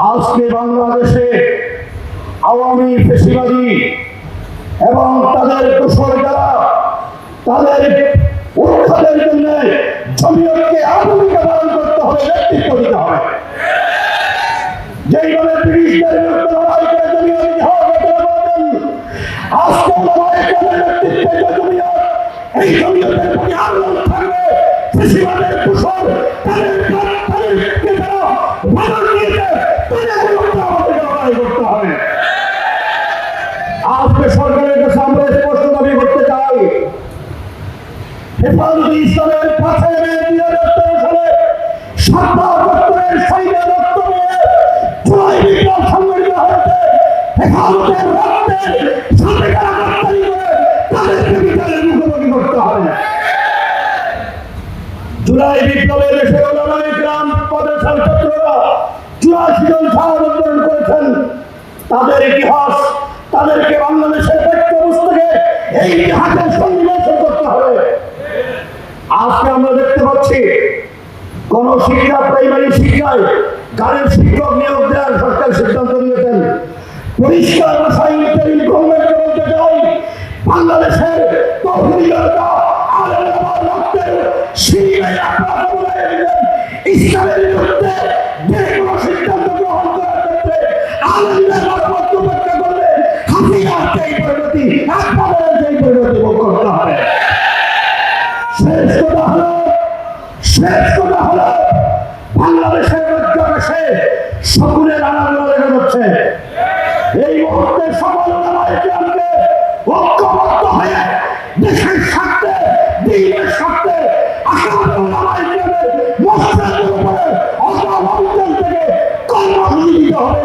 আজকে বাংলাদেশে আওয়ামী ফ্যাসিবাদী এবং তাদের দোসর যারা তাদের উৎখাতের জন্য জমিয়তকে ভূমিকা পালন করতে হবে, নেতৃত্ব দিতে হবে। যেইভাবে ব্রিটিশদের বিরুদ্ধে লড়াই করে জমিয়ত জিহাদ করতে পারবেন, আজকে ওলামায়ে কেরামের নেতৃত্বে যে জমিয়ত, এই জমিয়তের প্রতি আন্দোলন থাকবে। ফ্যাসিবাদের দোসর তাদেরকে যারা বাধা দিয়েছে তাদের বিরুদ্ধে আমাদের লড়াই করতে হবে। আজকে সরকারের কাছে আমরা স্পষ্ট দাবি করতে চাই, হেফাজতে ইসলামের 5 মে 2013 সালে শাপলা শহীদের রক্ত নিয়ে জুলাই বিপ্লব সংগঠিত হয়েছে। হেফাজতের রক্তের সাথে যারা রক্তানি করে তাদেরকে বিচারের মুখোমুখি করতে হবে। জুলাই বিপ্লবের দেশের ওলামায়ে কেরাম প্রদেশের ছাত্ররা 84 জন শাহাদাত বরণ করেছেন। তাদের ইতিহাস, তাদেরকে বাংলাদেশের পাঠ্যপুস্তকে এই ইতিহাসের সন্নিবেশন করতে হবে। আজকে আমরা দেখতে পাচ্ছি কোন শিক্ষা, প্রাইমারি শিক্ষায় গানের শিক্ষক নিয়োগ দেওয়ার সরকার সিদ্ধান্ত নিয়েছেন। পরিষ্কার ভাষায় ইন্টারিম গভর্নমেন্টকে বলতে চাই, বাংলাদেশের তৌহিদিরা আলেমরা রক্তের শিবিরে আপনারা বলে দিলেন, ইসলামের বিরুদ্ধে যে কোনো সিদ্ধান্ত গ্রহণ করার ক্ষেত্রে আলেমদের মতপক্ষে করলে হাসিনার সেই পরিণতি, আপনাদের সেই পরিণতি ভোগ করতে হবে। শেষ কথা হলো বাংলাদেশের মধ্যে সকলের আনাগোনা দেখা যাচ্ছে। এই মুহূর্তে সকল ওলামায়ে কেরামকে ঐক্যবদ্ধ হয়ে দেশের স্বার্থে, দ্বীনের স্বার্থে আশাবাদী ওলামায়ে কেরামের মসজিদের উপরে অন্তর্ভুক্ত থেকে কর্মসূচি দিতে হবে।